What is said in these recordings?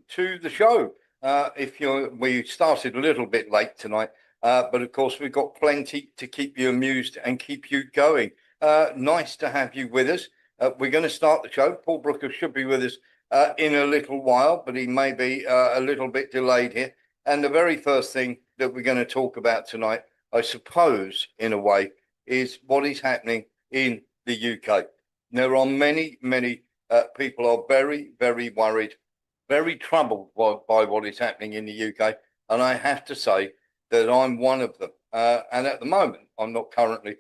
to the show. We started a little bit late tonight, but of course we've got plenty to keep you amused and keep you going. Nice to have you with us. We're going to start the show. Paul Brooker should be with us in a little while, but he may be a little bit delayed here. And the very first thing that we're going to talk about tonight, I suppose, in a way, is what is happening in the UK. There are many people are very, very worried, very troubled by what is happening in the UK. And I have to say that I'm one of them. And at the moment, I'm not currently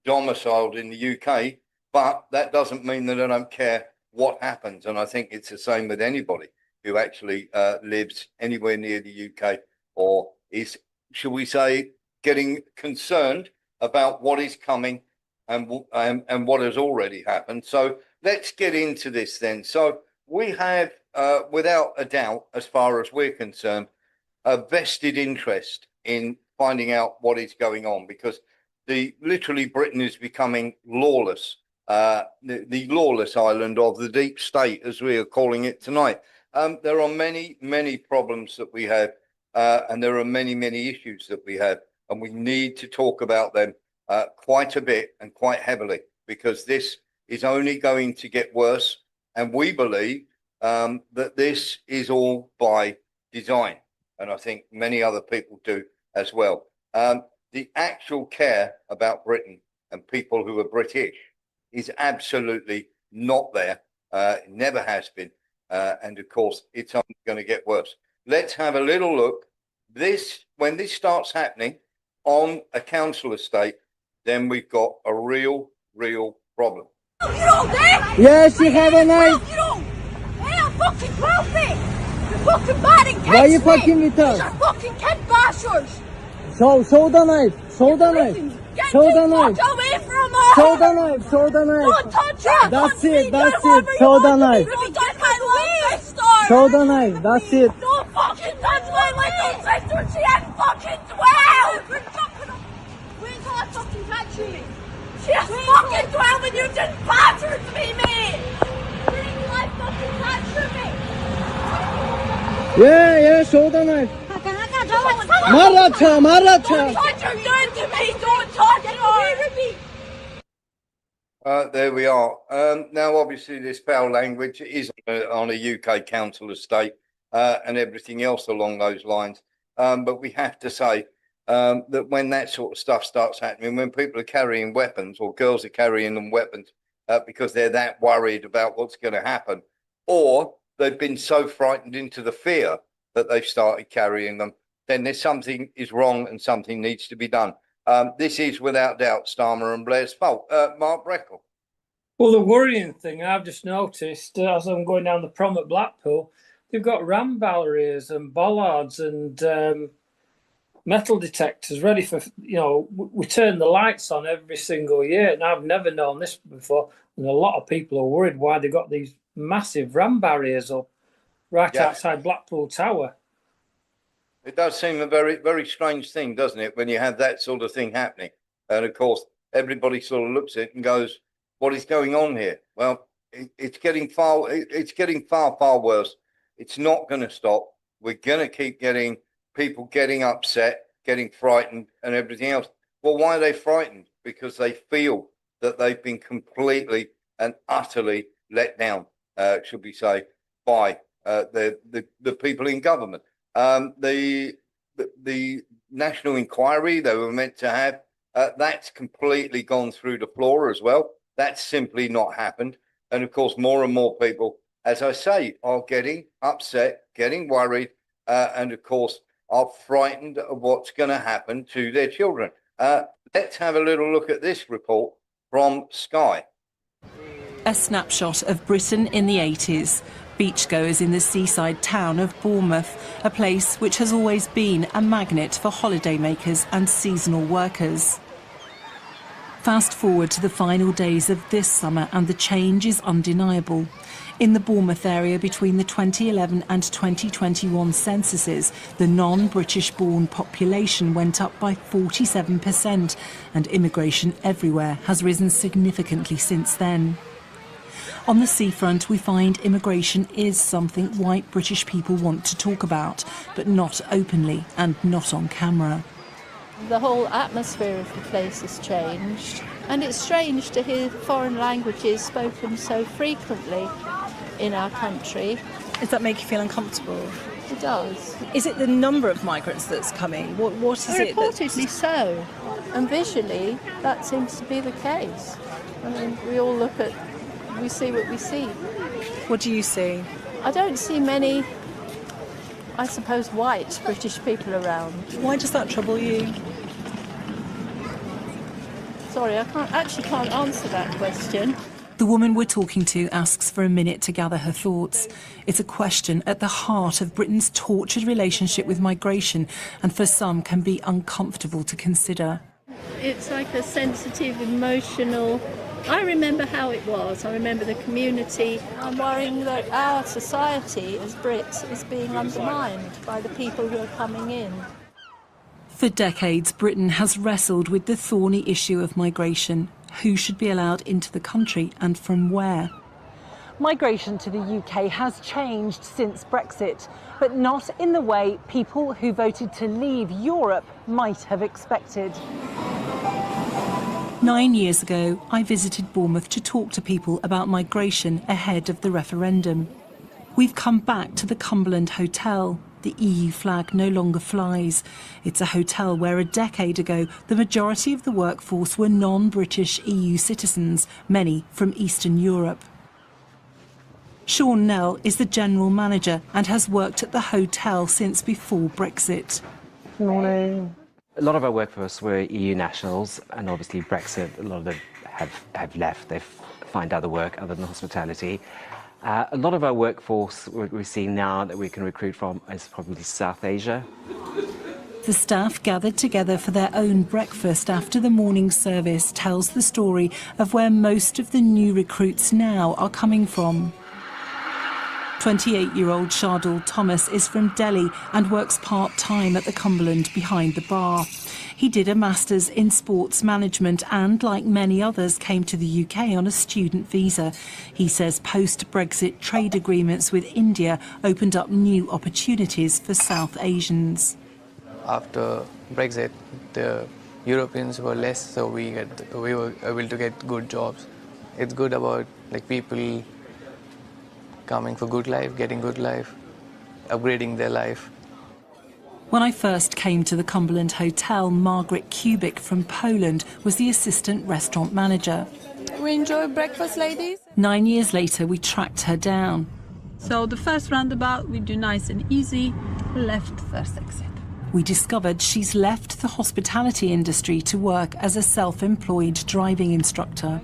domiciled in the UK, but that doesn't mean that I don't care what happens. And I think it's the same with anybody who actually lives anywhere near the UK or is, shall we say, getting concerned about what is coming and what has already happened. So let's get into this then. So we have, without a doubt, as far as we're concerned, a vested interest in finding out what is going on, because literally Britain is becoming lawless, the lawless island of the deep state, as we are calling it tonight. There are many problems that we have, and there are many issues that we have, and we need to talk about them quite a bit and quite heavily, because this is only going to get worse. And we believe that this is all by design. And I think many other people do as well. The actual care about Britain and people who are British is absolutely not there. It never has been. And of course, it's only going to get worse. Let's have a little look. When this starts happening on a council estate, then we've got a real problem. You don't dare! Yes, you have a knife. You don't! Hey, I'm fucking profit! You're fucking bad and Why are you fucking with us? These are fucking kid bashers! Show the knife. Show the knife. Get Show the the knife. fuck away from us! Show the knife. Show the Don't knife. touch it! That's Touch it, me. that's Do it. whatever you Show want the to knife. do. Don't touch my love sister! Show the knife. That's it. Don't fucking touch my little sister! She ain't fucking 12! Wait until I fucking catch you, mate. She's fucking 12 and you just battered me, mate! Wait until I fucking catch you, mate! Yeah, show the knife. Maracha. Don't touch her doing to me! Don't touch her! There we are. Now, obviously, this foul language is on a UK council estate and everything else along those lines. But we have to say that when that sort of stuff starts happening, when people are carrying weapons or girls are carrying them weapons because they're that worried about what's going to happen, or they've been so frightened into the fear that they've started carrying them, then there's something is wrong and something needs to be done. This is without doubt Starmer and Blair's fault. Mark Breckle. Well, the worrying thing I've just noticed as I'm going down the prom at Blackpool, they've got ram barriers and bollards and metal detectors ready for, we turn the lights on every single year. And I've never known this before. And a lot of people are worried why they got these massive ram barriers up right outside Blackpool Tower. It does seem a very strange thing, doesn't it, when you have that sort of thing happening? And of course, everybody sort of looks at it and goes, what is going on here? Well, it's getting far worse. It's not going to stop. We're going to keep getting people getting upset, getting frightened and everything else. Well, why are they frightened? Because they feel that they've been completely and utterly let down, should we say, by the people in government. The national inquiry they were meant to have, that's completely gone through the floor as well. That's simply not happened. And of course, more and more people, as I say, are getting upset, getting worried, and of course, are frightened of what's going to happen to their children. Let's have a little look at this report from Sky. A snapshot of Britain in the 80s. Beachgoers in the seaside town of Bournemouth, a place which has always been a magnet for holidaymakers and seasonal workers. Fast forward to the final days of this summer and the change is undeniable. In the Bournemouth area between the 2011 and 2021 censuses, the non-British born population went up by 47% and immigration everywhere has risen significantly since then. On the seafront, we find immigration is something white British people want to talk about, but not openly and not on camera. The whole atmosphere of the place has changed, and it's strange to hear foreign languages spoken so frequently in our country. Does that make you feel uncomfortable? It does. Is it the number of migrants that's coming? What is it? Reportedly so, and visually that seems to be the case. I mean, we see what we see. What do you see? I don't see many, I suppose, white British people around. Why does that trouble you? Sorry, I can't answer that question. The woman we're talking to asks for a minute to gather her thoughts. It's a question at the heart of Britain's tortured relationship with migration, and for some can be uncomfortable to consider. It's like a sensitive, emotional... I remember how it was. I remember the community. I'm worrying that our society as Brits is being undermined by the people who are coming in. For decades, Britain has wrestled with the thorny issue of migration. Who should be allowed into the country and from where? Migration to the UK has changed since Brexit, but not in the way people who voted to leave Europe might have expected. 9 years ago, I visited Bournemouth to talk to people about migration ahead of the referendum. We've come back to the Cumberland Hotel. The EU flag no longer flies. It's a hotel where a decade ago the majority of the workforce were non-British EU citizens, many from Eastern Europe. Sean Nell is the general manager and has worked at the hotel since before Brexit. Good morning. A lot of our workforce were EU nationals, and obviously Brexit, a lot of them have left. They've found other work other than hospitality. A lot of our workforce we're seeing now that we can recruit from is probably South Asia. The staff gathered together for their own breakfast after the morning service tells the story of where most of the new recruits now are coming from. 28-year-old Shardul Thomas is from Delhi and works part-time at the Cumberland behind the bar. He did a master's in sports management and, like many others, came to the UK on a student visa. He says post-Brexit trade agreements with India opened up new opportunities for South Asians. After Brexit, the Europeans were less, so we were able to get good jobs. It's good about people coming for good life, getting good life, upgrading their life. When I first came to the Cumberland Hotel, Margaret Kubik from Poland was the assistant restaurant manager. We enjoy breakfast, ladies. 9 years later, we tracked her down. So the first roundabout, we do nice and easy. Left, first exit. We discovered she's left the hospitality industry to work as a self-employed driving instructor.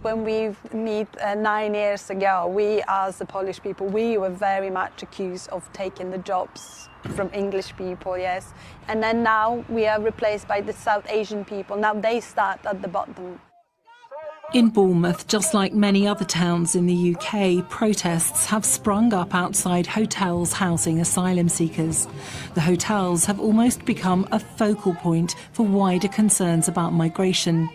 When we met 9 years ago, we as the Polish people, we were very much accused of taking the jobs from English people, yes. And then now we are replaced by the South Asian people. Now they start at the bottom. In Bournemouth, just like many other towns in the UK, protests have sprung up outside hotels housing asylum seekers. The hotels have almost become a focal point for wider concerns about migration.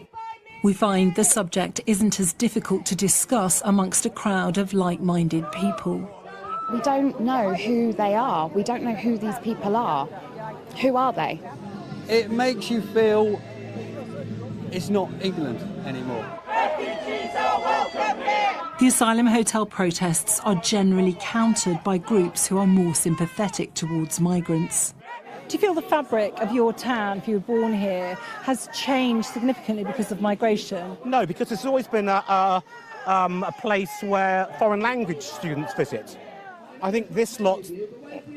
We find the subject isn't as difficult to discuss amongst a crowd of like-minded people. We don't know who they are. We don't know who these people are. Who are they? It makes you feel it's not England anymore. The asylum hotel protests are generally countered by groups who are more sympathetic towards migrants. Do you feel the fabric of your town, if you were born here, has changed significantly because of migration? No, because it's always been a place where foreign language students visit. I think this lot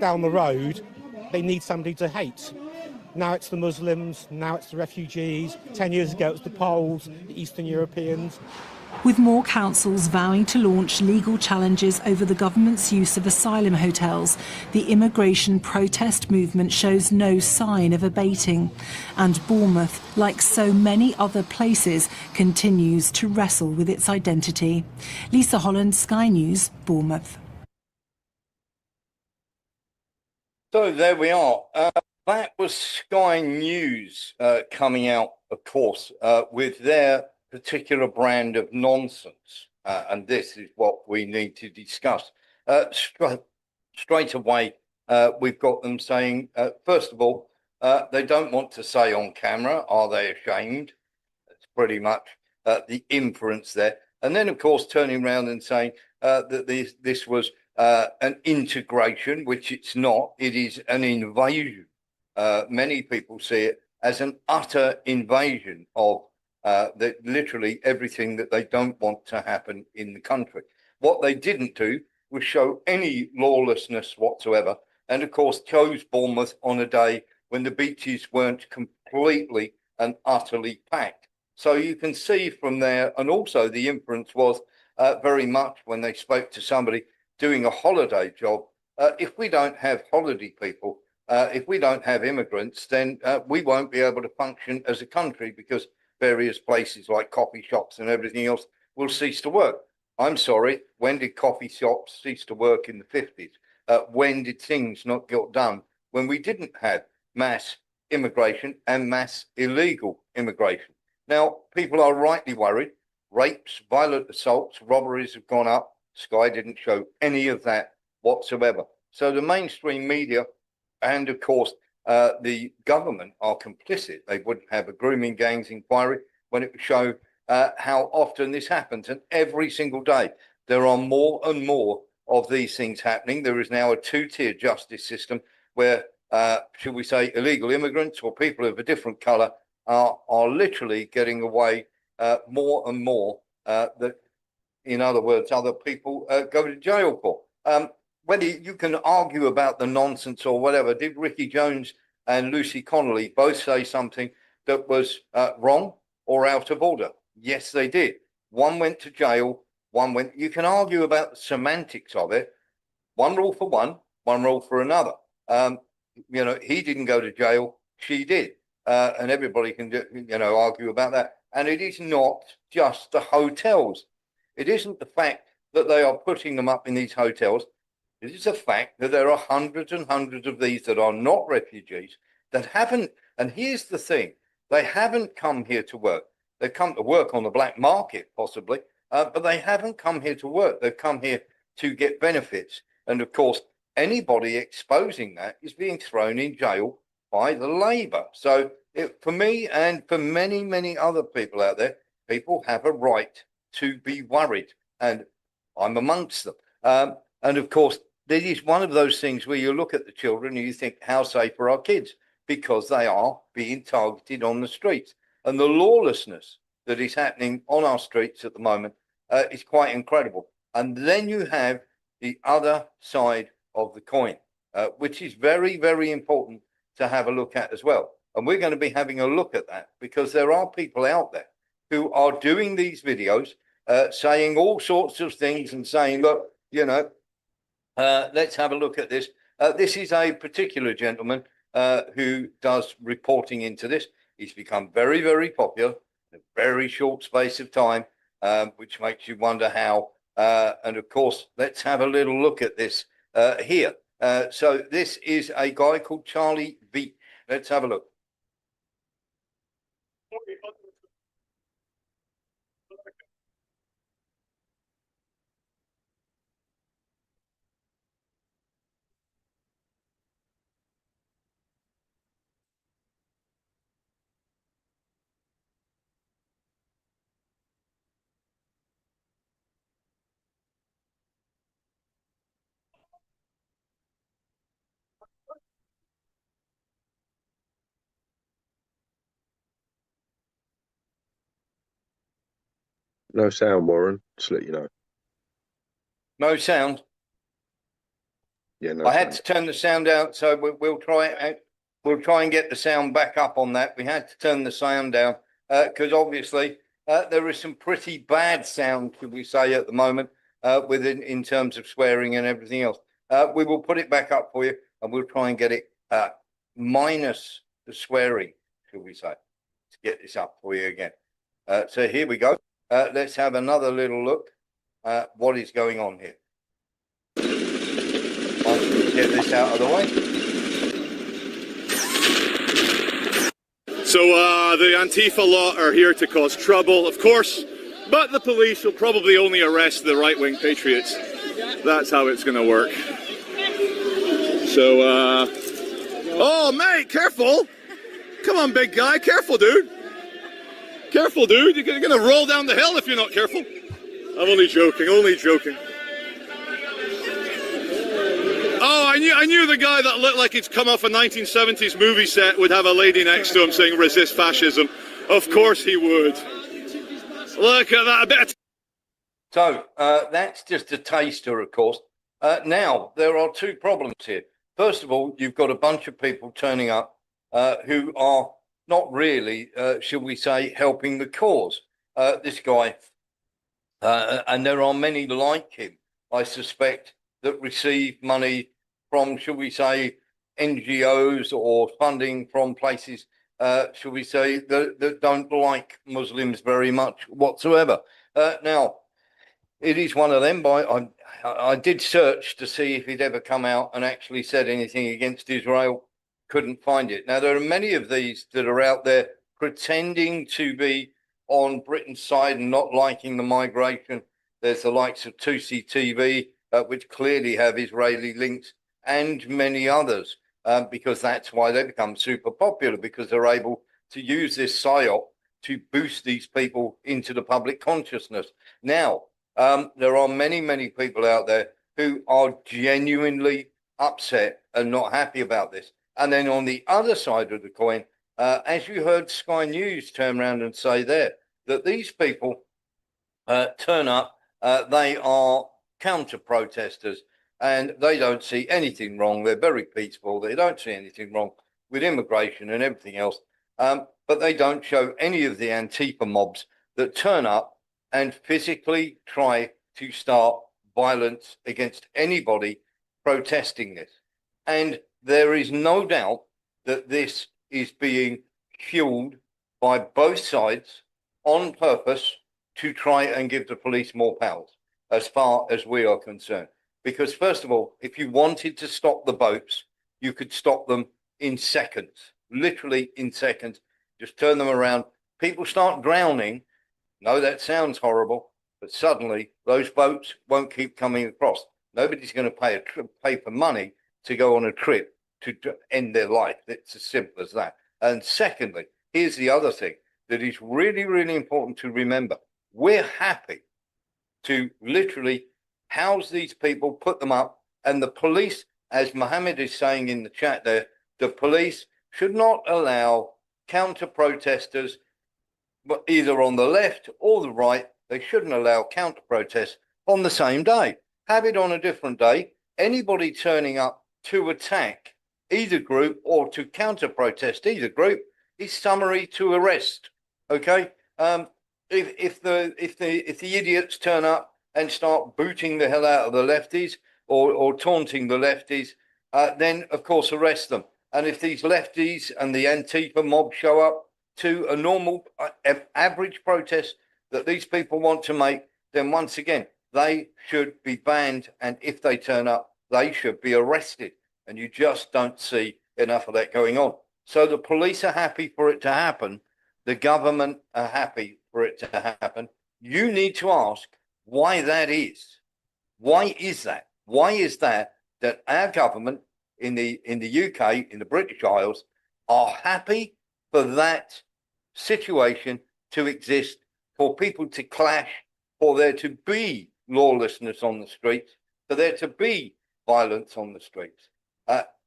down the road, they need somebody to hate. Now it's the Muslims, now it's the refugees. 10 years ago it was the Poles, the Eastern Europeans. With more councils vowing to launch legal challenges over the government's use of asylum hotels, the immigration protest movement shows no sign of abating. And Bournemouth, like so many other places, continues to wrestle with its identity. Lisa Holland, Sky News, Bournemouth. So there we are. That was Sky News coming out, of course, with their particular brand of nonsense. and this is what we need to discuss. Straight away, we've got them saying, first of all, they don't want to say on camera, are they ashamed? That's pretty much the inference there. And then, of course, turning around and saying that this was an integration, which it's not. It is an invasion. Many people see it as an utter invasion of literally everything that they don't want to happen in the country. What they didn't do was show any lawlessness whatsoever, and of course chose Bournemouth on a day when the beaches weren't completely and utterly packed. So you can see from there, and also the inference was very much when they spoke to somebody doing a holiday job, if we don't have holiday people, if we don't have immigrants, then we won't be able to function as a country, because various places like coffee shops and everything else will cease to work. I'm sorry, when did coffee shops cease to work in the 50s? When did things not get done when we didn't have mass immigration and mass illegal immigration? Now, people are rightly worried. Rapes, violent assaults, robberies have gone up. Sky didn't show any of that whatsoever. So the mainstream media and, of course, the government are complicit. They wouldn't have a grooming gangs inquiry when it would show how often this happens. And every single day, there are more and more of these things happening. There is now a two-tier justice system where, should we say, illegal immigrants or people of a different colour are literally getting away more and more that, in other words, other people go to jail for. Whether you can argue about the nonsense or whatever, did Ricky Jones and Lucy Connolly both say something that was wrong or out of order? Yes, they did. One went to jail, one went. You can argue about the semantics of it. One rule for one rule for another. You know, he didn't go to jail, she did. And everybody can, argue about that. And it is not just the hotels. It isn't the fact that they are putting them up in these hotels. It is a fact that there are hundreds and hundreds of these that are not refugees, that haven't, and here's the thing, they haven't come here to work. They've come to work on the black market, possibly, but they haven't come here to work. They've come here to get benefits. And of course, anybody exposing that is being thrown in jail by the Labour. So for me and for many, many other people out there, people have a right to be worried. And I'm amongst them. And of course, it is one of those things where you look at the children and you think, how safe are our kids? Because they are being targeted on the streets. And the lawlessness that is happening on our streets at the moment is quite incredible. And then you have the other side of the coin, which is very, very important to have a look at as well. And we're going to be having a look at that, because there are people out there who are doing these videos, saying all sorts of things and saying, look, let's have a look at this. This is a particular gentleman who does reporting into this. He's become very, very popular in a very short space of time, which makes you wonder how. And of course, let's have a little look at this here. So this is a guy called Charlie V. Let's have a look. No sound, Warren. Just to let you know. No sound. Yeah, no. I had to turn the sound out, so we'll try. We'll try and get the sound back up on that. We had to turn the sound down because obviously there is some pretty bad sound, should we say, at the moment, in terms of swearing and everything else. We will put it back up for you, and we'll try and get it minus the swearing, should we say, to get this up for you again. So here we go. Let's have another little look at what is going on here. I'll get this out of the way. So the Antifa lot are here to cause trouble. Of course, But the police will probably only arrest the right-wing patriots. That's how it's going to work. So, oh, mate, careful. Come on, big guy. Careful, dude. Careful, dude. You're going to roll down the hill if you're not careful. I'm only joking, only joking. Oh, I knew the guy that looked like he'd come off a 1970s movie set would have a lady next to him saying, resist fascism. Of course he would. Look at that. A bit of So that's just a taster, of course. Now, there are two problems here. First of all, you've got a bunch of people turning up who are not really, shall we say, helping the cause. This guy, and there are many like him, I suspect, that receive money from, shall we say, NGOs or funding from places, shall we say, that don't like Muslims very much whatsoever. Now, it is one of them. I did search to see if he'd ever come out and actually said anything against Israel. Couldn't find it. Now, there are many of these that are out there pretending to be on Britain's side and not liking the migration. There's the likes of 2CTV, which clearly have Israeli links, and many others, because that's why they become super popular, because they're able to use this psyop to boost these people into the public consciousness. Now, there are many, many people out there who are genuinely upset and not happy about this. And then on the other side of the coin, as you heard Sky News turn around and say there, that these people turn up, they are counter-protesters, and they don't see anything wrong. They're very peaceful. They don't see anything wrong with immigration and everything else. But they don't show any of the Antifa mobs that turn up and physically try to start violence against anybody protesting this. And there is no doubt that this is being fueled by both sides on purpose to try and give the police more powers, as far as we are concerned. Because first of all, if you wanted to stop the boats, you could stop them in seconds, literally in seconds. Just turn them around. People start drowning. No, that sounds horrible, but suddenly those boats won't keep coming across. Nobody's going to pay for money to go on a trip to end their life. It's as simple as that. And secondly, here's the other thing that is really, really important to remember. We're happy to literally house these people, put them up, and the police, as Mohammed is saying in the chat there, the police should not allow counter-protesters, but either on the left or the right. They shouldn't allow counter-protests on the same day. Have it on a different day. Anybody turning up to attack either group or to counter-protest either group is summary to arrest. Okay. If the idiots turn up and start booting the hell out of the lefties or taunting the lefties, then of course arrest them. And if these lefties and the Antifa mob show up to a normal average protest that these people want to make, then once again they should be banned, and if they turn up, they should be arrested. And you just don't see enough of that going on. So the police are happy for it to happen. The government are happy for it to happen. You need to ask why that is. Why is that? Why is that our government in the UK, in the British Isles, are happy for that situation to exist, for people to clash, for there to be lawlessness on the streets, for there to be violence on the streets?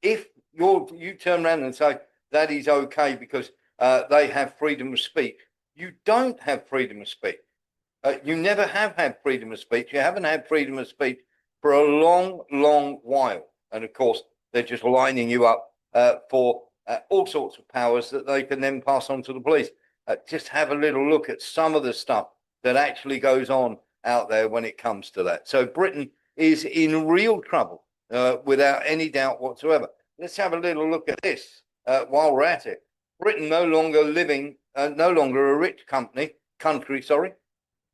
If you turn around and say that is okay because they have freedom of speech, you don't have freedom of speech. You never have had freedom of speech. You haven't had freedom of speech for a long, long while. And of course, they're just lining you up for all sorts of powers that they can then pass on to the police. Just have a little look at some of the stuff that actually goes on out there when it comes to that. So Britain is in real trouble without any doubt whatsoever. Let's have a little look at this while we're at it. Britain no longer a rich country,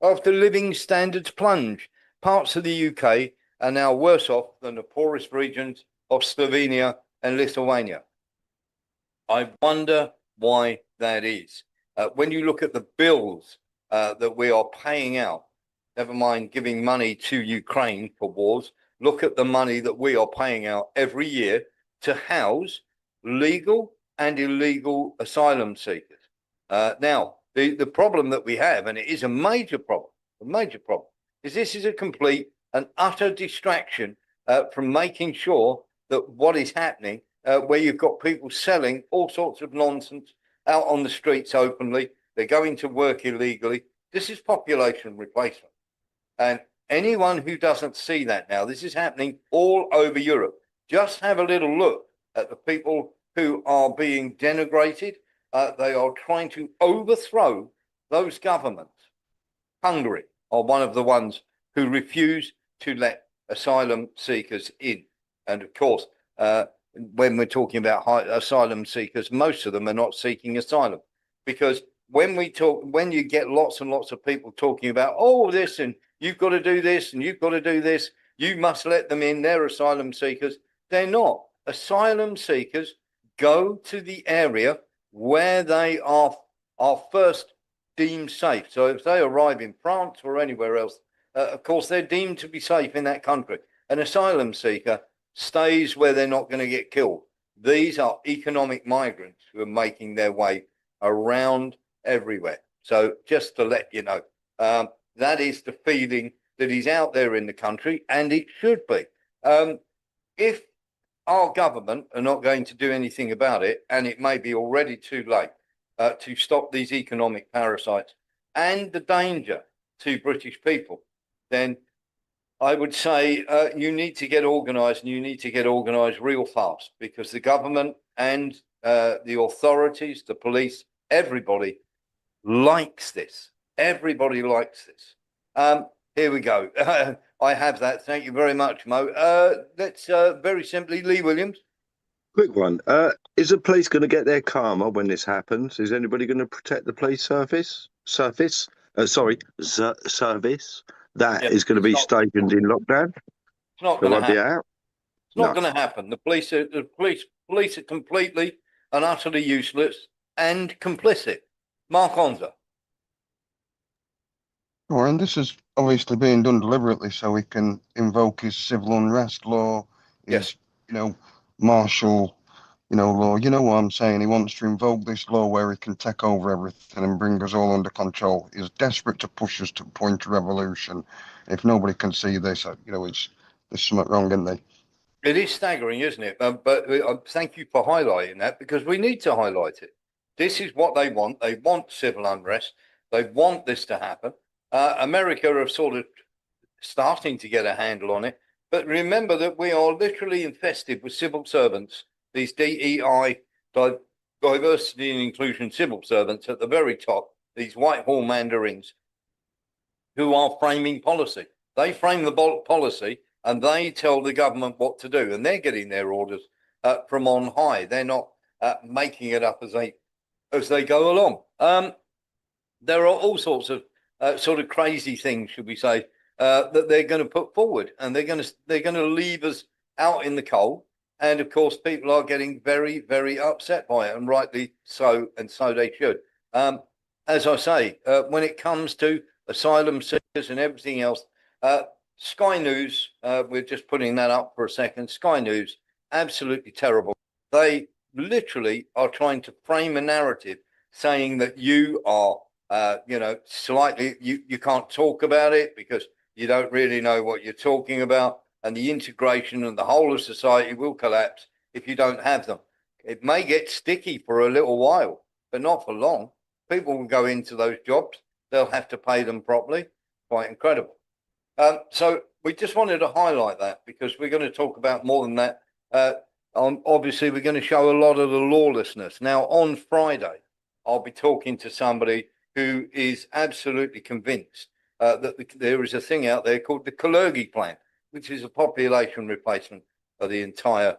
after living standards plunge. Parts of the UK are now worse off than the poorest regions of Slovenia and Lithuania. I wonder why that is. When you look at the bills that we are paying out, never mind giving money to Ukraine for wars, look at the money that we are paying out every year to house legal and illegal asylum seekers. Now, the problem that we have, and it is a major problem, is this is a complete and utter distraction from making sure that what is happening, where you've got people selling all sorts of nonsense out on the streets openly, they're going to work illegally. This is population replacement. And anyone who doesn't see that now, this is happening all over Europe. Just have a little look at the people who are being denigrated. They are trying to overthrow those governments. Hungary are one of the ones who refuse to let asylum seekers in. And of course, when we're talking about asylum seekers, most of them are not seeking asylum, because when you get lots and lots of people talking about, oh, this, and you've got to do this, and you've got to do this, you must let them in, they're asylum seekers. They're not. Asylum seekers go to the area where they are first deemed safe. So if they arrive in France or anywhere else, of course, they're deemed to be safe in that country. An asylum seeker stays where they're not going to get killed. These are economic migrants who are making their way around everywhere. So just to let you know, that is the feeling that is out there in the country, and it should be. If our government are not going to do anything about it, and it may be already too late to stop these economic parasites and the danger to British people, then I would say you need to get organised, and you need to get organised real fast, because the government and the authorities, the police, everybody likes this. Everybody likes this. Here we go. I have that. Thank you very much, Mo. Let's very simply, Lee Williams. Quick one. Is the police going to get their karma when this happens? Is anybody going to protect the police service? Service that is going to be stationed in lockdown. It's not going to happen. Out? It's not going to happen. The police are completely and utterly useless and complicit. Mark Onza. And this is obviously being done deliberately so he can invoke his civil unrest law, his, martial, law. You know what I'm saying? He wants to invoke this law where he can take over everything and bring us all under control. He's desperate to push us to the point of revolution. If nobody can see this, there's something wrong, isn't there? It is staggering, isn't it? But thank you for highlighting that, because we need to highlight it. This is what they want. They want civil unrest. They want this to happen. America are sort of starting to get a handle on it. But remember that we are literally infested with civil servants, these DEI, diversity and inclusion civil servants at the very top, these Whitehall mandarins who are framing policy. They frame the policy and they tell the government what to do, and they're getting their orders from on high. They're not making it up as they go along. There are all sorts of sort of crazy things, should we say, that they're going to put forward, and they're going to leave us out in the cold. And of course, people are getting very, very upset by it, and rightly so, and so they should. As I say, when it comes to asylum seekers and everything else, Sky News, we're just putting that up for a second. Sky News, absolutely terrible. They literally are trying to frame a narrative saying that you are slightly, you can't talk about it because you don't really know what you're talking about, and the integration and the whole of society will collapse if you don't have them. It may get sticky for a little while, but not for long. People will go into those jobs. They'll have to pay them properly. Quite incredible. So we just wanted to highlight that, because we're going to talk about more than that. Obviously, we're going to show a lot of the lawlessness. Now, on Friday, I'll be talking to somebody who is absolutely convinced that there is a thing out there called the Kalergi Plan, which is a population replacement of the entire,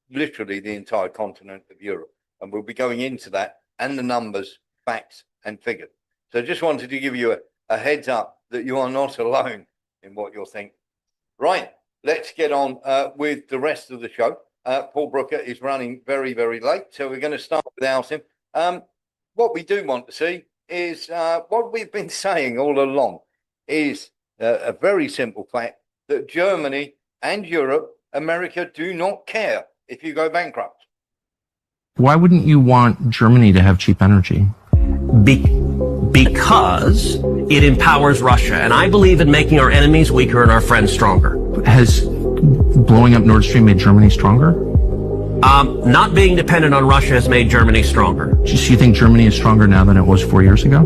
literally the entire continent of Europe. And we'll be going into that and the numbers, facts and figures. So just wanted to give you a heads up that you are not alone in what you're thinking. Right, let's get on with the rest of the show. Paul Brooker is running very, very late, so we're going to start without him. What we do want to see is what we've been saying all along is a very simple fact that Germany and Europe, America do not care if you go bankrupt. Why wouldn't you want Germany to have cheap energy? Because it empowers Russia. And I believe in making our enemies weaker and our friends stronger. Has blowing up Nord Stream made Germany stronger? Not being dependent on Russia has made Germany stronger. So you think Germany is stronger now than it was 4 years ago?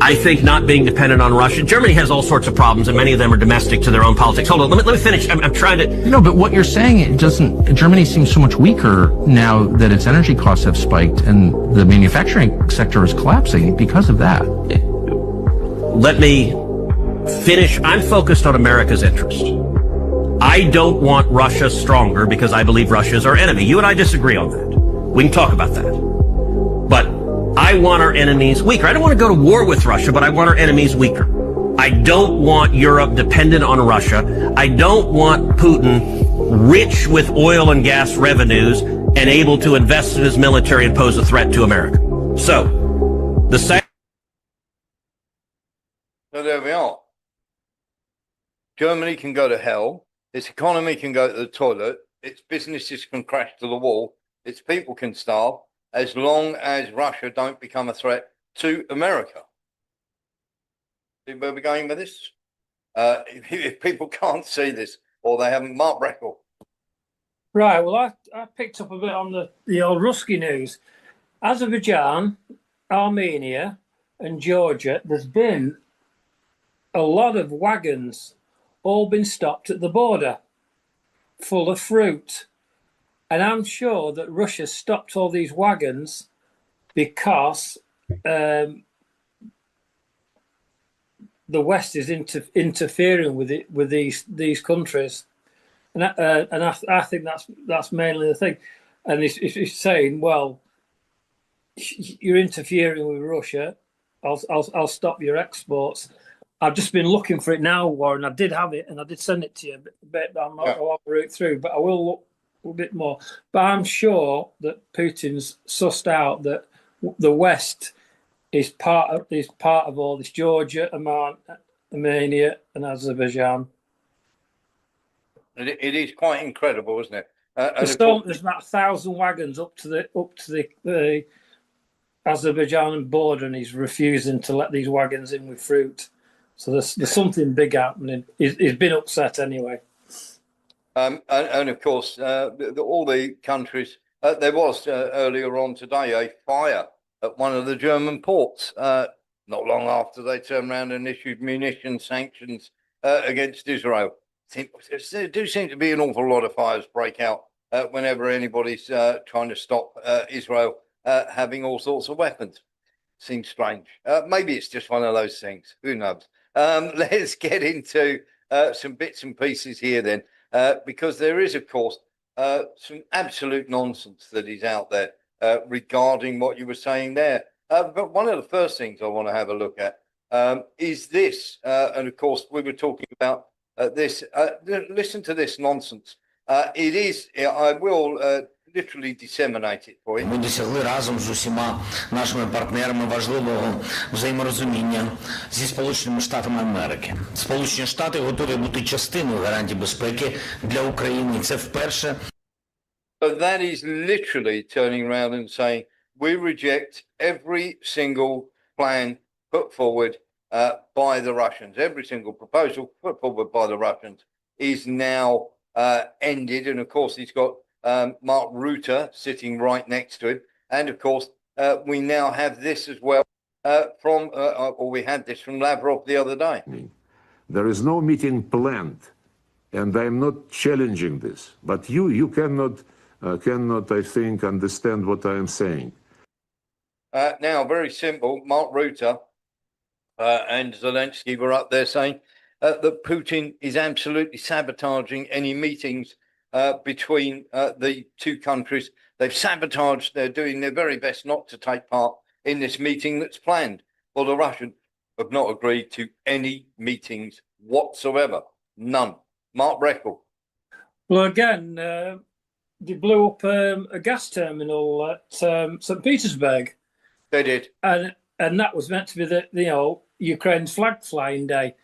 I think not being dependent on Russia. Germany has all sorts of problems, and many of them are domestic to their own politics. Hold on, let me finish. I'm trying to... No, but what you're saying, it doesn't... Germany seems so much weaker now that its energy costs have spiked and the manufacturing sector is collapsing because of that. Let me finish. I'm focused on America's interest. I don't want Russia stronger because I believe Russia is our enemy. You and I disagree on that. We can talk about that. But I want our enemies weaker. I don't want to go to war with Russia, but I want our enemies weaker. I don't want Europe dependent on Russia. I don't want Putin rich with oil and gas revenues and able to invest in his military and pose a threat to America. So, So there we are. Germany can go to hell. Its economy can go to the toilet. Its businesses can crash to the wall. Its people can starve, as long as Russia don't become a threat to America. See where we're going with this? If people can't see this or they haven't marked record. Right, well, I picked up a bit on the old Ruski news. Azerbaijan, Armenia and Georgia, there's been a lot of wagons all been stopped at the border full of fruit. And I'm sure that Russia stopped all these wagons because the West is interfering with it, with these countries, and I think that's mainly the thing. And it's saying, well, you're interfering with Russia. I'll stop your exports. I've just been looking for it now, Warren. I did have it, and I did send it to you. But I'm not going to route through, but I will look a bit more. But I'm sure that Putin's sussed out that the West is part of all this: Georgia, Armenia, and Azerbaijan. It is quite incredible, isn't it? There's about 1,000 wagons up to the Azerbaijan border, and he's refusing to let these wagons in with fruit. So there's something big happening. He's been upset anyway. And of course, all the countries. There was earlier on today a fire at one of the German ports. Not long after they turned around and issued munition sanctions against Israel. There do seem to be an awful lot of fires break out whenever anybody's trying to stop Israel having all sorts of weapons. Seems strange. Maybe it's just one of those things. Who knows? Let's get into some bits and pieces here then, because there is, of course, some absolute nonsense that is out there regarding what you were saying there. But one of the first things I want to have a look at is this. And of course, we were talking about this. Listen to this nonsense. It is, I will literally disseminate it for you. Ми досягли разом з усіма нашими партнерами важливого взаєморозуміння зі Сполученими Штатами Америки. Сполучені Штати готові бути частиною гарантій безпеки для України. Це вперше. So that is literally turning around and saying we reject every single plan put forward by the Russians. Every single proposal put forward by the Russians is now ended. And of course, he's got Mark Rutte sitting right next to him. And of course, we now have this as well or we had this from Lavrov the other day. There is no meeting planned, and I'm not challenging this. But you cannot, I think, understand what I am saying. Now, very simple. Mark Rutte and Zelensky were up there saying that Putin is absolutely sabotaging any meetings between the two countries. They've sabotaged, they're doing their very best not to take part in this meeting that's planned. Well, the Russians have not agreed to any meetings whatsoever. None. Mark Reckle. Well, again, they blew up a gas terminal at St. Petersburg. They did. And and that was meant to be the Ukraine's flag flying day.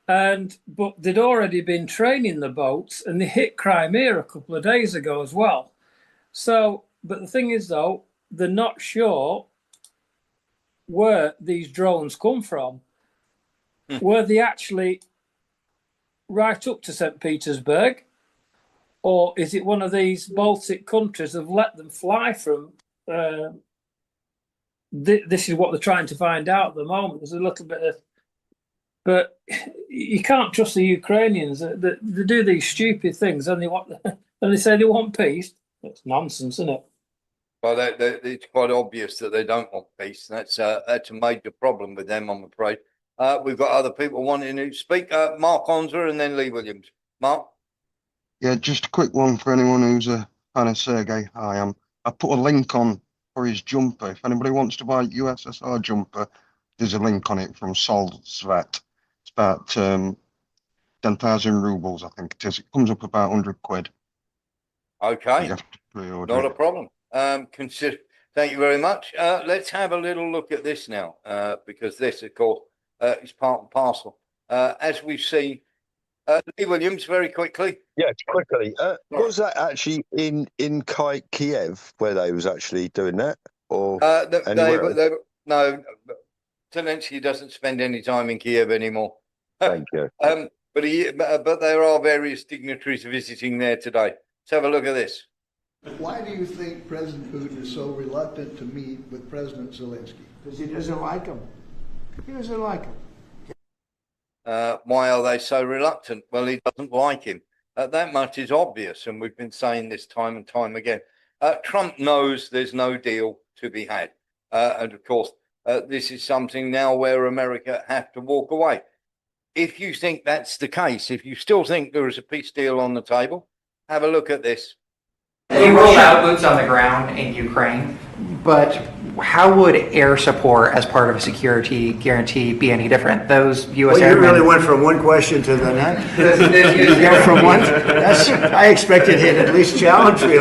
But they'd already been training the boats, and they hit Crimea a couple of days ago as well. So, but the thing is, though, they're not sure where these drones come from. Were they actually right up to St. Petersburg, or is it one of these Baltic countries have let them fly from? This is what they're trying to find out at the moment. There's a little bit of, but you can't trust the Ukrainians. They do these stupid things, and they say they want peace. That's nonsense, isn't it? Well, it's quite obvious that they don't want peace. That's a major problem with them, I'm afraid. We've got other people wanting to speak. Mark Onzer and then Lee Williams. Mark? Yeah, just a quick one for anyone who's a fan of Sergei. I am. I put a link on for his jumper. If anybody wants to buy a USSR jumper, there's a link on it from Sol Svet. It's about 10,000 rubles, I think it is. It comes up about 100 quid. Okay. You have to pre-order Not it. a problem. Thank you very much. Let's have a little look at this now, because this, of course, is part and parcel. As we've seen, Lee Williams, very quickly. Yeah, quickly. Was that actually in Kiev where they was actually doing that, or anywhere else? No, Zelensky doesn't spend any time in Kiev anymore. Thank you. But there are various dignitaries visiting there today. Let's have a look at this. Why do you think President Putin is so reluctant to meet with President Zelensky? Because he doesn't like him. He doesn't like him. Why are they so reluctant? Well, he doesn't like him. That much is obvious, and we've been saying this time and time again. Trump knows there's no deal to be had. And of course, this is something now where America have to walk away. If you think that's the case, if you still think there is a peace deal on the table, have a look at this. You rolled out boots on the ground in Ukraine, but how would air support as part of a security guarantee be any different? Those U.S. Well, you airmen... really went from one question to the next. You go from one. I expected him at least challenge you.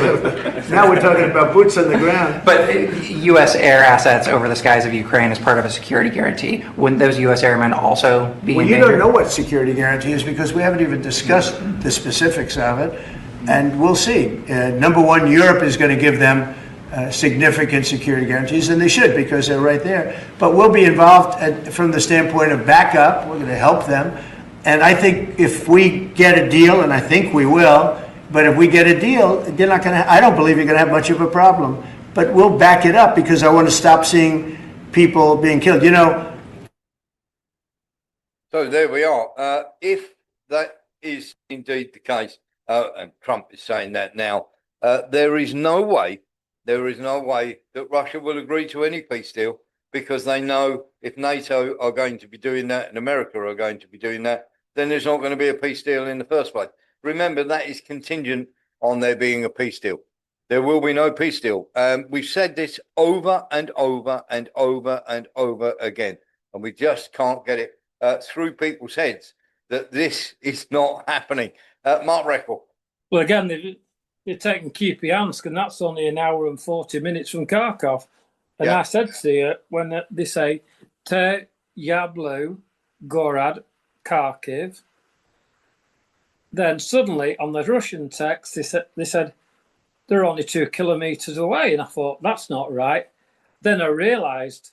Now we're talking about boots on the ground. But U.S. air assets over the skies of Ukraine as part of a security guarantee, wouldn't those U.S. airmen also be Well, in you danger? don't know what security guarantee is because we haven't even discussed the specifics of it. And we'll see. Number one, Europe is going to give them significant security guarantees, and they should because they're right there. But we'll be involved from the standpoint of backup. We're going to help them. And I think if we get a deal, and I think we will, but if we get a deal, they're not going to, I don't believe you're going to have much of a problem. But we'll back it up because I want to stop seeing people being killed. You know. So there we are. If that is indeed the case, and Trump is saying that now, there is no way that Russia will agree to any peace deal because they know if NATO are going to be doing that and America are going to be doing that, then there's not going to be a peace deal in the first place. Remember, that is contingent on there being a peace deal. There will be no peace deal. We've said this over and over and over and over again, and we just can't get it through people's heads that this is not happening. Mark Reckle. Well, again, they're taking Kupiansk, and that's only an hour and 40 minutes from Kharkov. And I said to you, when they say Te Yablu, Gorad, Kharkiv, then suddenly on the Russian text, they said they're only 2 kilometres away. And I thought, that's not right. Then I realised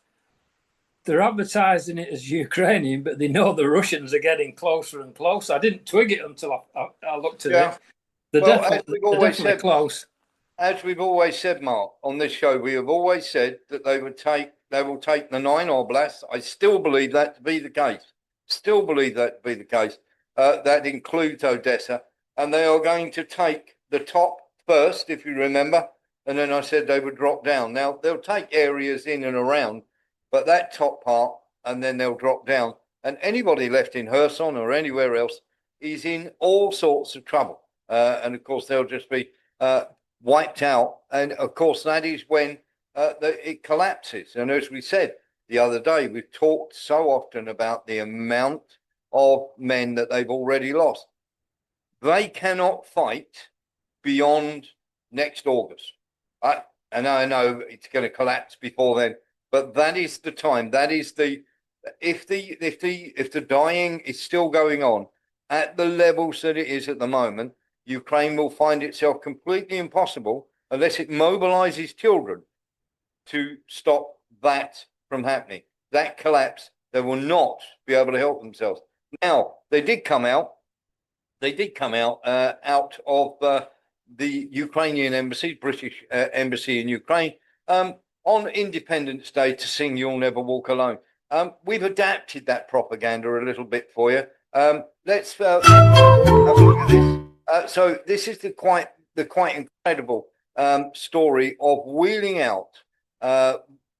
they're advertising it as Ukrainian, but they know the Russians are getting closer and closer. I didn't twig it until I looked at it. They're definitely close. As we've always said, Mark, on this show, we have always said that they will take the 9 oblasts. I still believe that to be the case. That includes Odessa, and they are going to take the top first, if you remember. And then I said they would drop down. Now they'll take areas in and around, but that top part, and then they'll drop down. And anybody left in Kherson or anywhere else is in all sorts of trouble. And of course, they'll just be wiped out. And of course, that is when it collapses. And as we said the other day, we've talked so often about the amount of men that they've already lost. They cannot fight beyond next August. And I know it's going to collapse before then. but that is the time. That is if the dying is still going on at the levels that it is at the moment, Ukraine will find itself completely impossible unless it mobilizes children to stop that from happening. That collapse, they will not be able to help themselves. Now, they did come out out of the Ukrainian embassy, British embassy in Ukraine, on Independence Day to sing "You'll Never Walk Alone." We've adapted that propaganda a little bit for you. Let's have a look at this. So this is the quite incredible story of wheeling out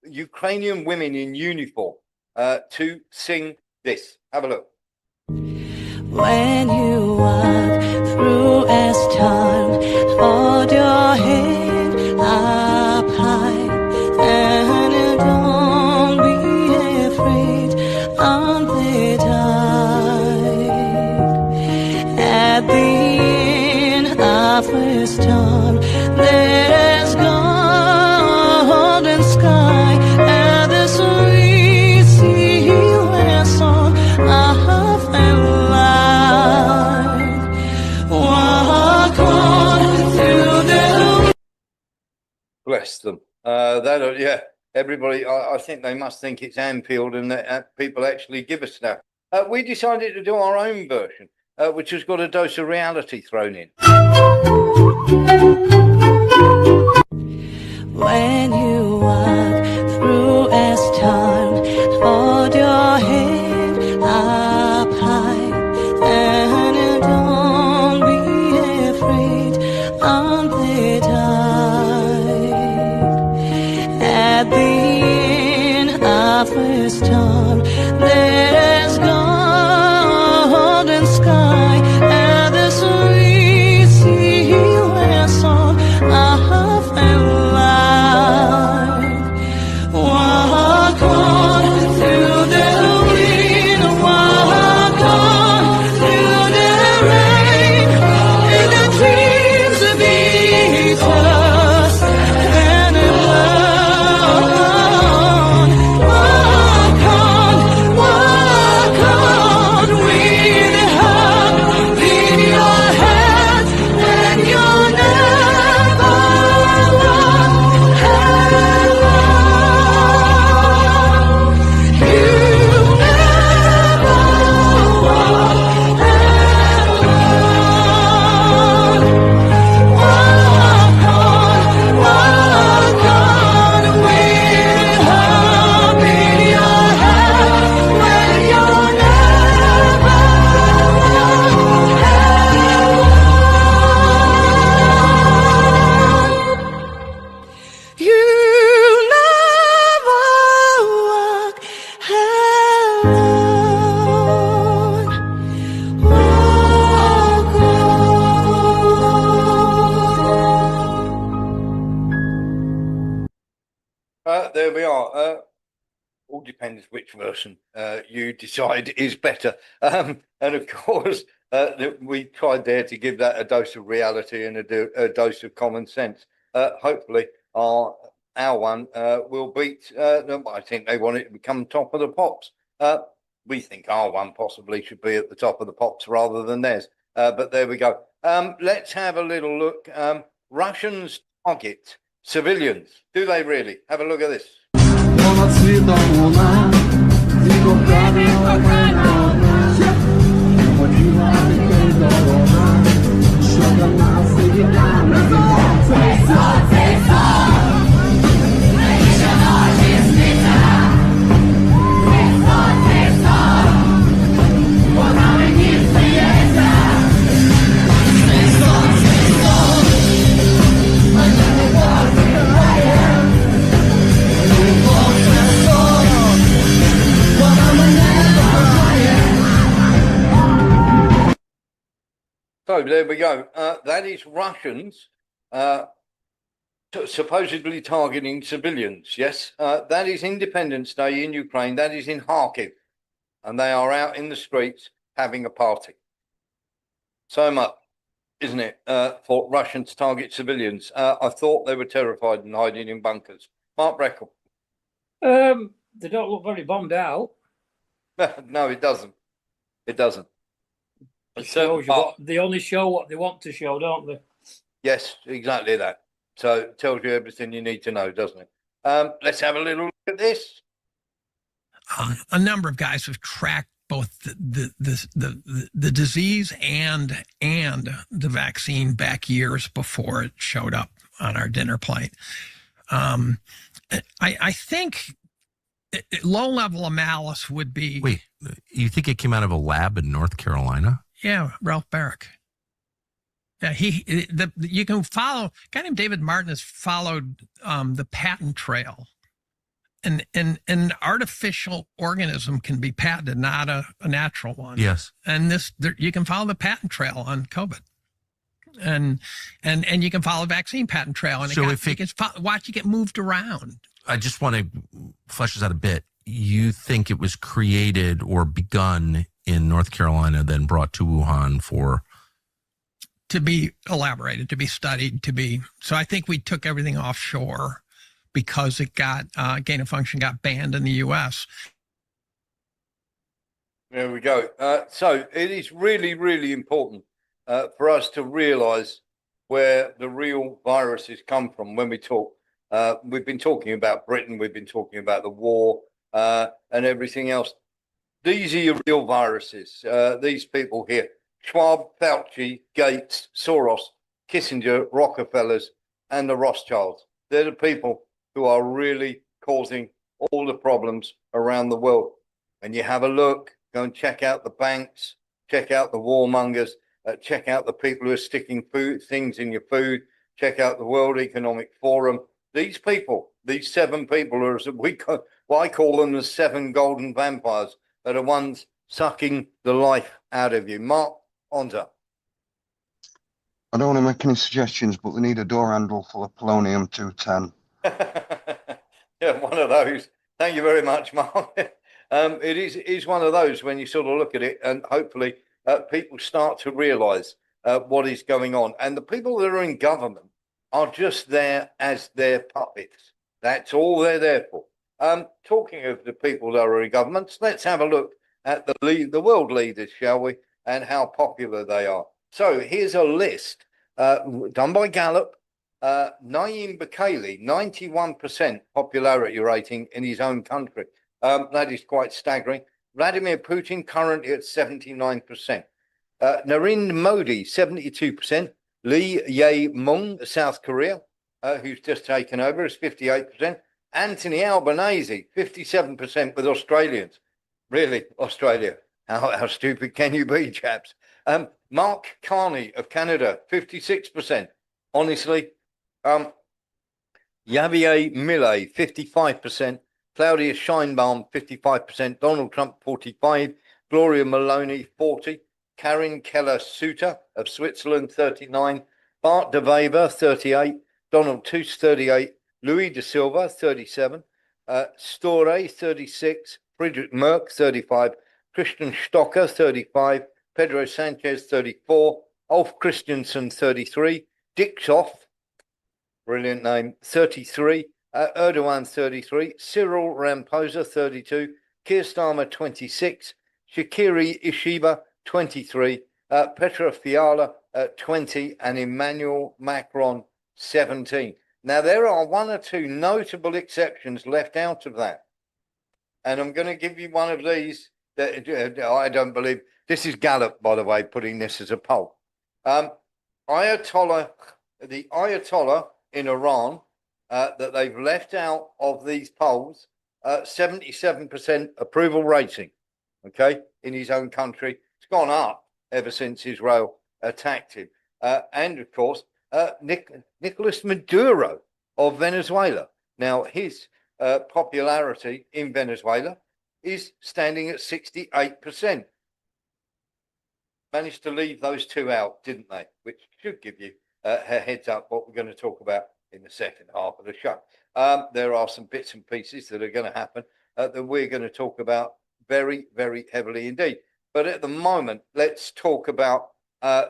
Ukrainian women in uniform to sing this. Have a look. When you walk through as time, hold your head up high, and don't be afraid on the tide. At the end of a storm, there is golden sky, and the sweet sea where song of bless them. Yeah, everybody, I think they must think it's Anfield and that people actually give us that. We decided to do our own version, which has got a dose of reality thrown in. When you walk through as time, hold your head up high, and don't be afraid on the tide. At the end of a storm, there is golden sky, and the sweet sea where song of life. Walk on through the wind, walk on through the rain, in the dreams of Jesus and alone. Walk on with hope in your heart, and you'll never walk alone. You'll never walk alone. Walk on with hope in your heart, when you'll never walk alone. You never walk alone. Walk There we are. All depends which version you decide is better. And of course, we tried there to give that a dose of reality and a dose of common sense. Hopefully, our one will beat them. I think they want it to become top of the pops. We think our one possibly should be at the top of the pops rather than theirs. But there we go. Let's have a little look. Russians target civilians. Do they really? Have a look at this. So there we go. That is Russians supposedly targeting civilians. Yes, that is Independence Day in Ukraine. That is in Kharkiv, and they are out in the streets having a party. So much, isn't it, for Russians to target civilians? I thought they were terrified and hiding in bunkers. Mark Breckle. They don't look very bombed out. No, it doesn't. It doesn't. It shows you what they only show what they want to show, don't they? Yes, exactly that. So it tells you everything you need to know, doesn't it? Let's have a little look at this. A number of guys have tracked both the disease and the vaccine back years before it showed up on our dinner plate. I think low-level of malice would be. Wait, you think it came out of a lab in North Carolina? Yeah, Ralph Barrick. Yeah, you can follow. A guy named David Martin has followed the patent trail. An artificial organism can be patented, not a natural one. Yes. And you can follow the patent trail on COVID. And you can follow the vaccine patent trail. And So you can watch it get moved around. I just want to flesh this out a bit. You think it was created or begun in North Carolina, then brought to Wuhan to be elaborated, to be studied, so I think we took everything offshore because it got gain of function got banned in the US. There we go. So it is really, really important for us to realize where the real viruses come from when we talk. We've been talking about Britain, we've been talking about the war and everything else. These are your real viruses. These people here, Schwab, Fauci, Gates, Soros, Kissinger, Rockefellers, and the Rothschilds. They're the people who are really causing all the problems around the world. And you have a look, go and check out the banks, check out the warmongers, check out the people who are sticking things in your food, check out the World Economic Forum. These people, these 7 people are, I call them the 7 golden vampires, are the ones sucking the life out of you. Mark, on to. I don't want to make any suggestions, but we need a door handle full of polonium-210. Yeah, one of those. Thank you very much, Mark. It is one of those when you sort of look at it, and hopefully people start to realise what is going on. And the people that are in government are just there as their puppets. That's all they're there for. Talking of the people that are in governments, let's have a look at the world leaders, shall we, and how popular they are. So here's a list done by Gallup. Nayib Bukele, 91% popularity rating in his own country. That is quite staggering. Vladimir Putin currently at 79%. Narendra Modi, 72%. Lee Jae-myung, South Korea, who's just taken over, is 58%. Anthony Albanese, 57% with Australians. Really, Australia? How stupid can you be, chaps? Mark Carney of Canada, 56%. Honestly, Javier Milei, 55%. Claudia Sheinbaum, 55%. Donald Trump, 45%. Gloria Maloney, 40%. Karin Keller-Sutter of Switzerland, 39%. Bart de Wever, 38%. Donald Tusk, 38%. Louis de Silva, 37%. Store, 36%. Friedrich Merck, 35%. Christian Stocker, 35%. Pedro Sanchez, 34%. Ulf Christensen, 33%. Dixoff, brilliant name, 33%. Erdogan, 33%. Cyril Ramaphosa, 32%. Keir Starmer, 26%. Shakiri Ishiba, 23%. Petra Fiala, 20%. And Emmanuel Macron, 17%. Now, there are 1 or 2 notable exceptions left out of that. And I'm going to give you one of these that I don't believe. This is Gallup, by the way, putting this as a poll. The Ayatollah in Iran that they've left out of these polls, 77% approval rating, okay, in his own country. It's gone up ever since Israel attacked him. And, of course, Nicolas Maduro of Venezuela. Now, his popularity in Venezuela is standing at 68%. Managed to leave those 2 out, didn't they? Which should give you a heads up what we're going to talk about in the second half of the show. There are some bits and pieces that are going to happen that we're going to talk about very, very heavily indeed. But at the moment, let's talk about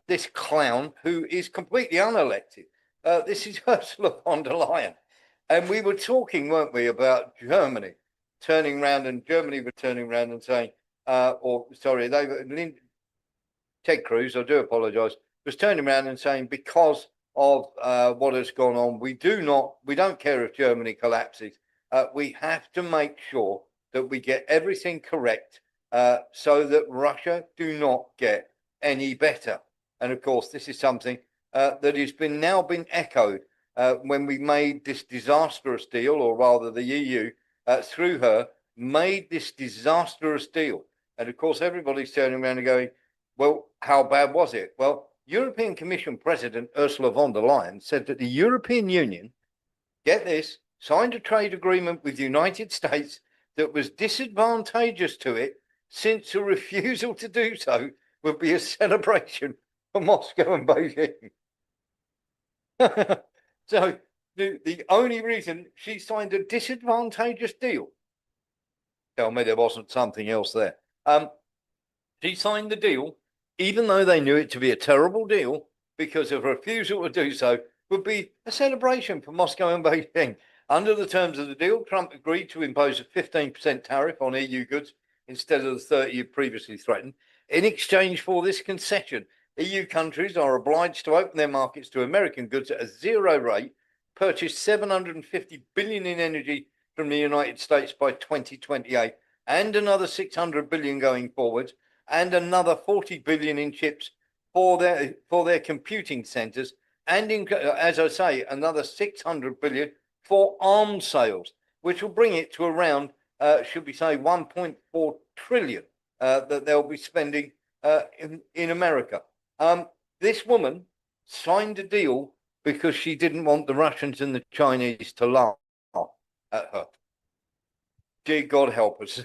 this clown who is completely unelected. This is Ursula von der Leyen. And we were talking, weren't we, about Germany turning around, and Germany were turning around and saying, Ted Cruz, I do apologise, was turning around and saying, because of what has gone on, we don't care if Germany collapses. We have to make sure that we get everything correct so that Russia do not get any better. And of course, this is something that has now been echoed when we made this disastrous deal, or rather the EU, through her, made this disastrous deal. And of course, everybody's turning around and going, well, how bad was it? Well, European Commission President Ursula von der Leyen said that the European Union, get this, signed a trade agreement with the United States that was disadvantageous to it, since a refusal to do so would be a celebration for Moscow and Beijing. So the only reason she signed a disadvantageous deal, tell me there wasn't something else there. She signed the deal, even though they knew it to be a terrible deal, because of refusal to do so would be a celebration for Moscow and Beijing. Under the terms of the deal, Trump agreed to impose a 15% tariff on EU goods instead of the 30 you previously threatened. In exchange for this concession, EU countries are obliged to open their markets to American goods at a zero rate, purchase $750 billion in energy from the United States by 2028, and another $600 billion going forward, and another $40 billion in chips for their computing centers, and as I say, another $600 billion for arms sales, which will bring it to around, should we say, 1.4 trillion that they'll be spending in America. This woman signed a deal because she didn't want the Russians and the Chinese to laugh at her. Dear God help us.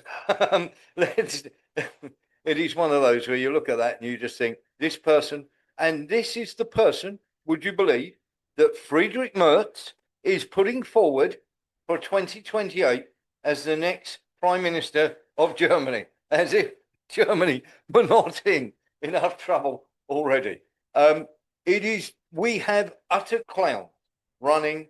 It is one of those where you look at that and you just think, this person, and this is the person, would you believe, that Friedrich Merz is putting forward for 2028 as the next Prime Minister of Germany, as if Germany were not in enough trouble already. We have utter clowns running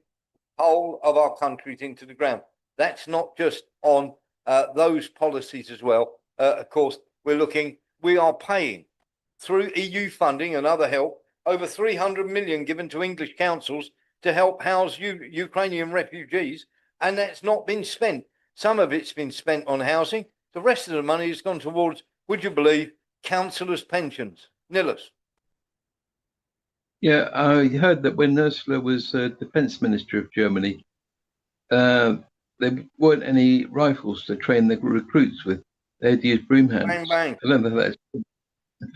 whole of our countries into the ground. That's not just on those policies as well. Of course, we are paying through EU funding and other help over 300 million given to English councils to help house Ukrainian refugees, and that's not been spent. Some of it's been spent on housing. The rest of the money has gone towards, would you believe, councillors' pensions. Nilus. Yeah, I heard that when Ursula was defense minister of Germany, there weren't any rifles to train the recruits with. They had to use broom handles. Bang, bang. I don't know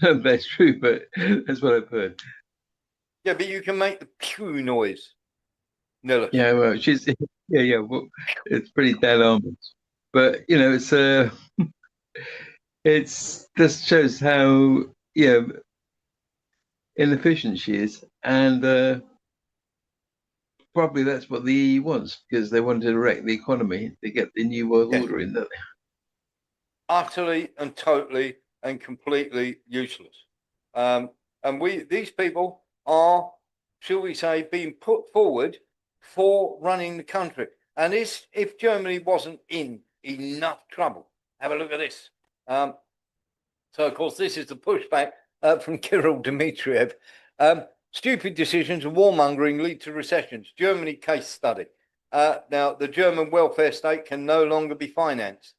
if that's true, but that's what I've heard. Yeah, but you can make the pew noise. Nilus. Yeah, well, well, it's pretty dead almonds. But, it's just shows how, inefficient she is. And probably that's what the EU wants, because they wanted to wreck the economy to get the New World Order in there. Utterly and totally and completely useless. And these people are, shall we say, being put forward for running the country. And if Germany wasn't in enough trouble, have a look at this. So, of course, this is the pushback from Kirill Dmitriev. Stupid decisions and warmongering lead to recessions. Germany case study. Now, the German welfare state can no longer be financed.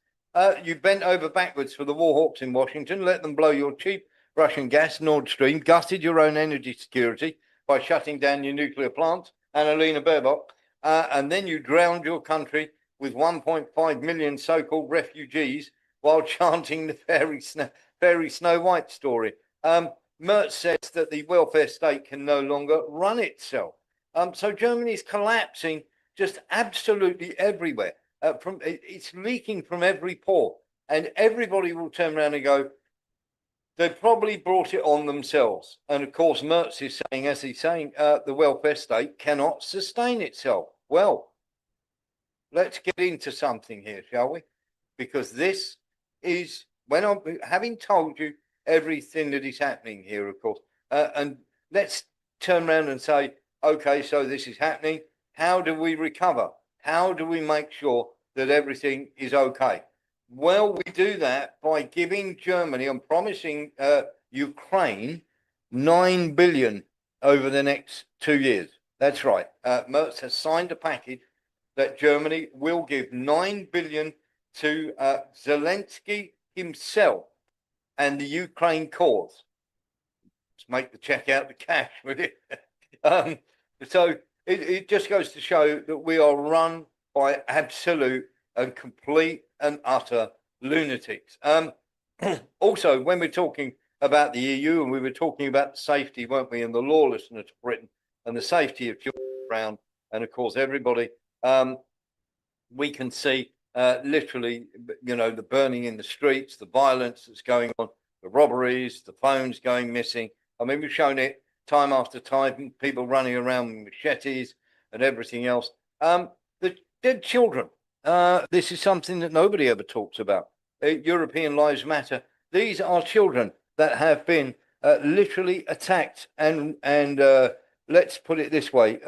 You bent over backwards for the war hawks in Washington, let them blow your cheap Russian gas, Nord Stream, gutted your own energy security by shutting down your nuclear plants, Annalena Baerbock, and then you drowned your country with 1.5 million so-called refugees while chanting the fairy Snow White story. Merz says that the welfare state can no longer run itself. So Germany is collapsing just absolutely everywhere. It's leaking from every pore, and everybody will turn around and go, they probably brought it on themselves. And of course, Merz is saying, as he's saying, the welfare state cannot sustain itself. Well, let's get into something here, shall we? Because this is, when I'm having told you everything that is happening here, of course, and let's turn around and say, okay, so this is happening. How do we recover? How do we make sure that everything is okay? Well, we do that by giving Germany and promising Ukraine 9 billion over the next 2 years. That's right. Merz has signed a package that Germany will give 9 billion to Zelensky himself and the Ukraine cause. Let's make the check out the cash, would it? So it just goes to show that we are run by absolute and complete and utter lunatics. Also, when we're talking about the EU, and we were talking about the safety, weren't we, and the lawlessness of Britain and the safety of children around, and of course everybody, we can see literally, the burning in the streets, the violence that's going on, the robberies, the phones going missing. I mean, we've shown it time after time, people running around with machetes and everything else. The dead children, this is something that nobody ever talks about. European Lives Matter. These are children that have been literally attacked and let's put it this way,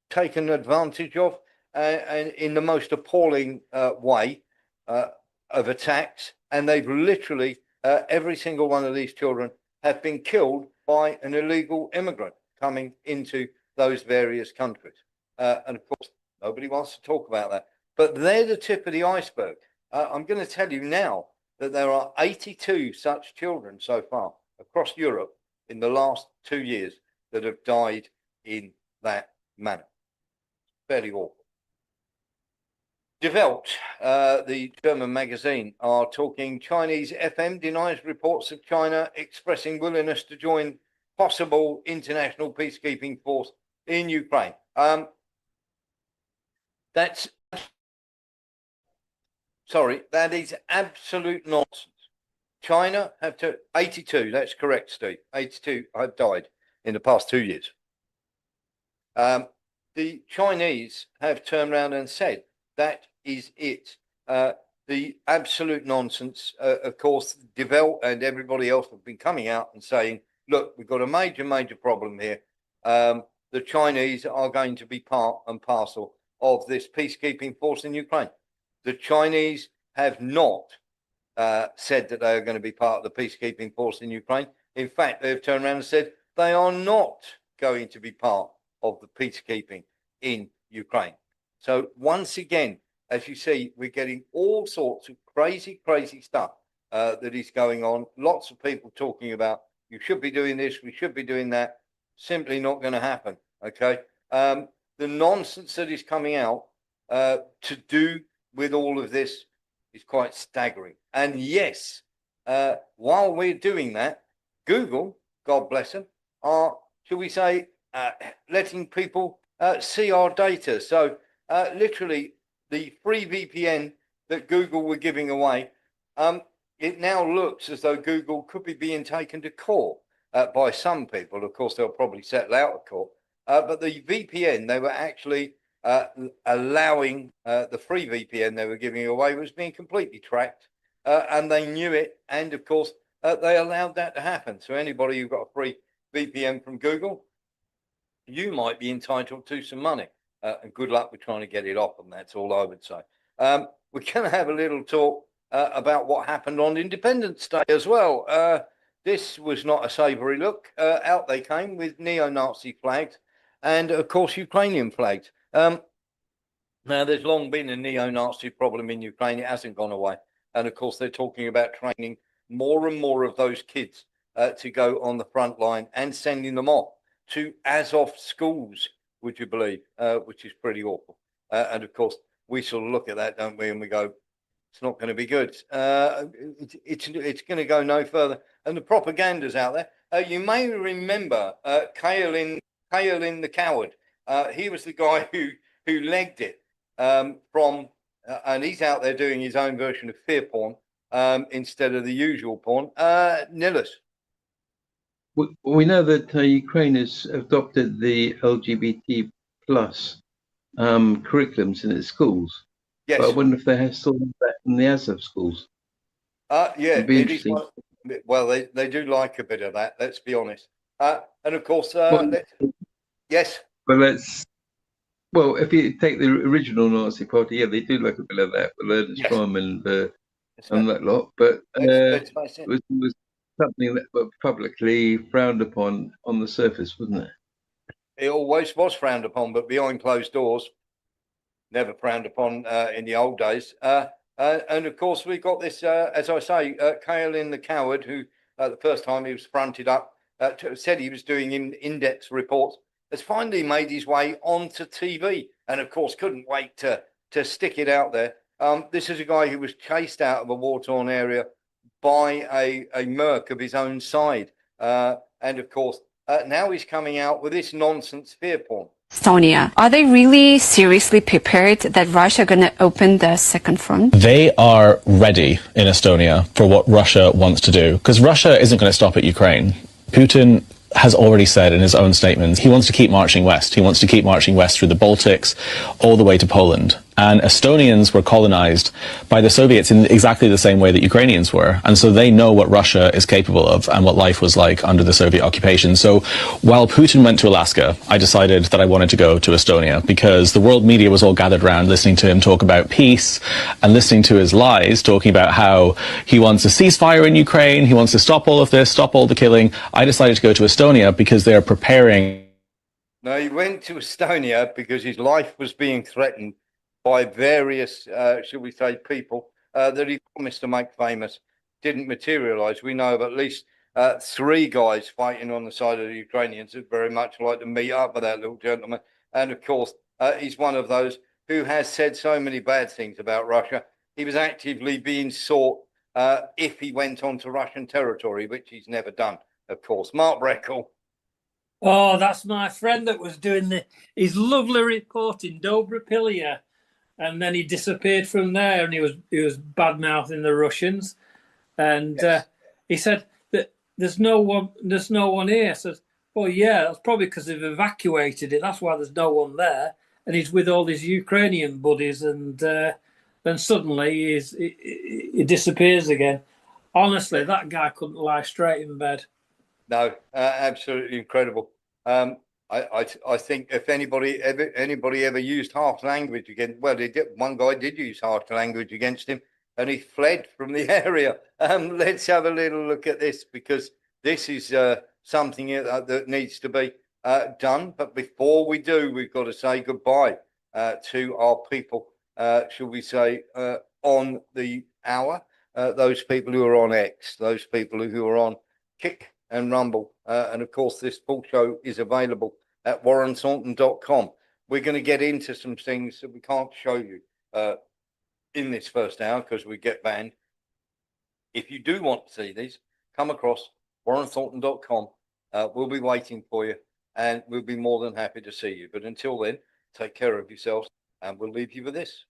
taken advantage of and in the most appalling way of attacks. And they've literally, every single one of these children have been killed by an illegal immigrant coming into those various countries. And of course, nobody wants to talk about that. But they're the tip of the iceberg. I'm going to tell you now that there are 82 such children so far across Europe in the last 2 years that have died in that manner. Fairly awful. Die Welt, the German magazine, are talking Chinese FM denies reports of China expressing willingness to join possible international peacekeeping force in Ukraine. That is absolute nonsense. China have 82, that's correct, Steve. 82 have died in the past 2 years. The Chinese have turned around and said, that is it. The absolute nonsense. Of course, Die Welt and everybody else have been coming out and saying, look, we've got a major problem here. The Chinese are going to be part and parcel of this peacekeeping force in Ukraine. The Chinese have not said that they are going to be part of the peacekeeping force in Ukraine. In fact, they've turned around and said they are not going to be part of the peacekeeping in Ukraine. So once again, as you see, we're getting all sorts of crazy stuff that is going on. Lots of people talking about, you should be doing this, we should be doing that. Simply not going to happen, okay? The nonsense that is coming out to do with all of this is quite staggering. And yes, while we're doing that, Google, God bless them, are, shall we say, letting people see our data. So literally the free VPN that Google were giving away, it now looks as though Google could be being taken to court by some people. Of course, they'll probably settle out of court. But the VPN, they were actually allowing the free VPN they were giving away was being completely tracked, and they knew it. And of course, they allowed that to happen. So anybody who got a free VPN from Google, you might be entitled to some money. And good luck with trying to get it off them. That's all I would say. We're going to have a little talk about what happened on Independence Day as well. This was not a savoury look. Out they came with neo-Nazi flags and, of course, Ukrainian flags. Now, there's long been a neo-Nazi problem in Ukraine. It hasn't gone away. And, of course, they're talking about training more and more of those kids to go on the front line and sending them off to Azov schools, would you believe, which is pretty awful. And, of course, we sort of look at that, don't we, and we go, it's not going to be good. It's going to go no further. And the propaganda's out there. You may remember Kaelin the Coward. He was the guy who legged it from, and he's out there doing his own version of fear porn instead of the usual porn. Nilus. We know that Ukraine has adopted the LGBT plus curriculums in its schools. Yes. But I wonder if they have still that in the Azov schools. Yeah, It'd be it is. interesting. Well, they do like a bit of that, let's be honest. And of course, yes. But let's Well, if you take the original Nazi Party, yeah, they do like a bit of that, with Ernest Yes. Fromm and that lot. But Let's face it was something that was publicly frowned upon on the surface, wasn't it? It always was frowned upon, but behind closed doors, never frowned upon in the old days. And of course, we got this, as I say, Caolan the Coward, who the first time he was fronted up, said he was doing in-depth reports, has finally made his way onto TV, and of course, couldn't wait to stick it out there. This is a guy who was chased out of a war-torn area by a merc of his own side, and of course, now he's coming out with this nonsense fear porn. Estonia. Are they really seriously prepared that Russia going to open the second front? They are ready in Estonia for what Russia wants to do, because Russia isn't going to stop at Ukraine. Putin has already said in his own statements he wants to keep marching west. He wants to keep marching west through the Baltics, all the way to Poland. And Estonians were colonized by the Soviets in exactly the same way that Ukrainians were. And so they know what Russia is capable of and what life was like under the Soviet occupation. So while Putin went to Alaska, I decided that I wanted to go to Estonia because the world media was all gathered around listening to him talk about peace and listening to his lies, talking about how he wants a ceasefire in Ukraine, he wants to stop all of this, stop all the killing. I decided to go to Estonia because they are preparing. No, he went to Estonia because his life was being threatened by various, shall we say, people that he promised to make famous. Didn't materialize. We know of at least 3 guys fighting on the side of the Ukrainians that very much like to meet up with that little gentleman. And of course, he's one of those who has said so many bad things about Russia. He was actively being sought if he went onto Russian territory, which he's never done, of course. Mark Breckle. Oh, that's my friend that was doing his lovely report in Dobropilia. And then he disappeared from there, and he was bad mouthing the Russians, and he said that there's no one here. Says, well, yeah, that's probably because they've evacuated it. That's why there's no one there. And he's with all his Ukrainian buddies, and then suddenly he disappears again. Honestly, that guy couldn't lie straight in bed. No, absolutely incredible. I think if anybody ever used harsh language against, well, one guy did use harsh language against him, and he fled from the area. Let's have a little look at this because this is something that needs to be done. But before we do, we've got to say goodbye to our people. Shall we say on the hour? Those people who are on X, those people who are on Kick and Rumble. And of course, this full show is available at warrenthornton.com. We're going to get into some things that we can't show you in this first hour because we get banned. If you do want to see these, come across warrenthornton.com. We'll be waiting for you and we'll be more than happy to see you. But until then, take care of yourselves and we'll leave you with this.